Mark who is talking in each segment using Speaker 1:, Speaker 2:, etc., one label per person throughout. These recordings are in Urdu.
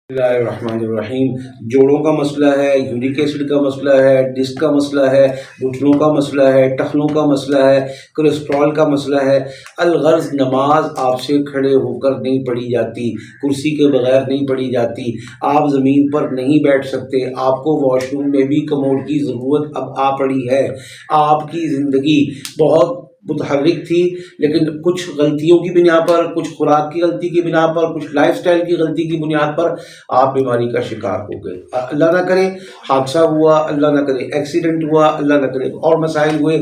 Speaker 1: اللہ الرحمن الرحیم۔ جوڑوں کا مسئلہ ہے، یورک ایسڈ کا مسئلہ ہے، ڈسک کا مسئلہ ہے، گھٹنوں کا مسئلہ ہے، ٹخنوں کا مسئلہ ہے، کولیسٹرول کا مسئلہ ہے۔ الغرض نماز آپ سے کھڑے ہو کر نہیں پڑھی جاتی، کرسی کے بغیر نہیں پڑھی جاتی، آپ زمین پر نہیں بیٹھ سکتے، آپ کو واش روم میں بھی کموڈ کی ضرورت اب آ پڑی ہے۔ آپ کی زندگی بہت متحرک تھی، لیکن کچھ غلطیوں کی بنا پر، کچھ خوراک کی غلطی کی بنا پر، کچھ لائف سٹائل کی غلطی کی بنیاد پر آپ بیماری کا شکار ہو گئے۔ اللہ نہ کرے حادثہ ہوا، اللہ نہ کرے ایکسیڈنٹ ہوا، اللہ نہ کرے اور مسائل ہوئے،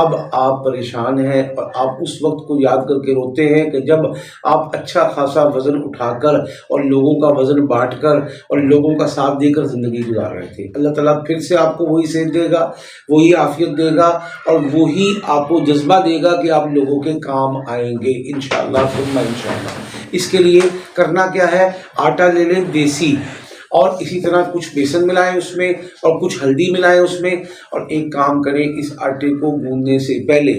Speaker 1: اب آپ پریشان ہیں اور آپ اس وقت کو یاد کر کے روتے ہیں کہ جب آپ اچھا خاصا وزن اٹھا کر اور لوگوں کا وزن بانٹ کر اور لوگوں کا ساتھ دے کر زندگی گزار رہے تھے۔ اللہ تعالیٰ پھر سے آپ کو وہی صحت دے گا، وہی عافیت دے گا اور وہی آپ کو جذبہ دے گا کہ آپ لوگوں کے کام آئیں گے انشاءاللہ ثم انشاءاللہ۔ اس کے لیے کرنا کیا ہے، آٹا لے لیں دیسی، اور اسی طرح کچھ بیسن ملائیں اس میں اور کچھ ہلدی ملائیں اس میں، اور ایک کام کریں، اس آٹے کو گوندنے سے پہلے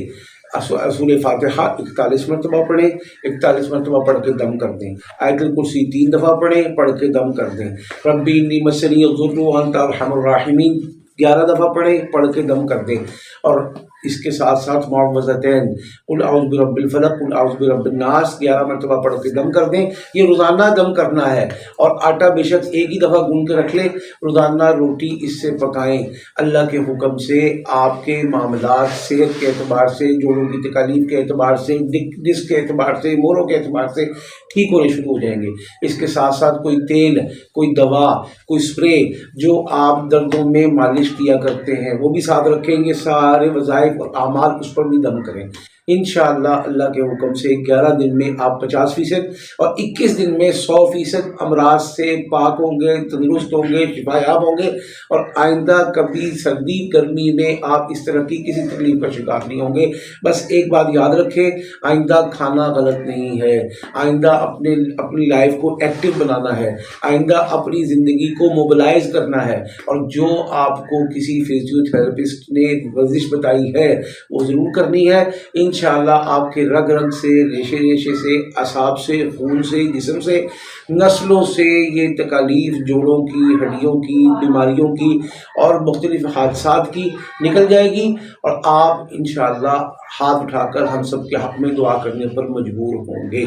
Speaker 1: سورہ فاتحہ 41 مرتبہ پڑھیں، 41 مرتبہ پڑھ کے دم کر دیں، آیت الکرسی 3 دفعہ پڑھیں، پڑھ کے دم کر دیں، ربی انی مسنی الضر وانت ارحم الراحمین 11 دفعہ پڑھیں، پڑھ کے دم کر دیں، اور اس کے ساتھ ساتھ معوذتین قل اعوذ برب الفلق قل اعوذ برب الناس 11 مرتبہ پڑھ کے دم کر دیں۔ یہ روزانہ دم کرنا ہے، اور آٹا بے شک ایک ہی دفعہ گون کے رکھ لیں، روزانہ روٹی اس سے پکائیں۔ اللہ کے حکم سے آپ کے معاملات صحت کے اعتبار سے، جوڑوں کی تکالیف کے اعتبار سے، ڈسک کے اعتبار سے، موروں کے اعتبار سے ٹھیک ہونے شروع ہو جائیں گے۔ اس کے ساتھ ساتھ کوئی تیل، کوئی دوا، کوئی اسپرے جو آپ دردوں میں مالش کیا کرتے ہیں وہ بھی ساتھ رکھیں گے، سارے وظائف اور اعمال اس پر بھی دم کریں۔ انشاءاللہ اللہ کے حکم سے 11 دن میں آپ 50% اور 21 دن میں 100% امراض سے پاک ہوں گے، تندرست ہوں گے، شفا یاب ہوں گے، اور آئندہ کبھی سردی گرمی میں آپ اس طرح کی کسی تکلیف کا شکار نہیں ہوں گے۔ بس ایک بات یاد رکھیں، آئندہ کھانا غلط نہیں ہے، آئندہ اپنی لائف کو ایکٹیو بنانا ہے، آئندہ اپنی زندگی کو موبلائز کرنا ہے، اور جو آپ کو کسی فزیو تھراپسٹ نے ورزش بتائی ہے وہ ضرور کرنی ہے۔ انشاءاللہ آپ کے رگ رگ سے، ریشے ریشے سے، اعصاب سے، خون سے، جسم سے، نسلوں سے یہ تکالیف جوڑوں کی، ہڈیوں کی، بیماریوں کی اور مختلف حادثات کی نکل جائے گی، اور آپ انشاءاللہ ہاتھ اٹھا کر ہم سب کے حق میں دعا کرنے پر مجبور ہوں گے۔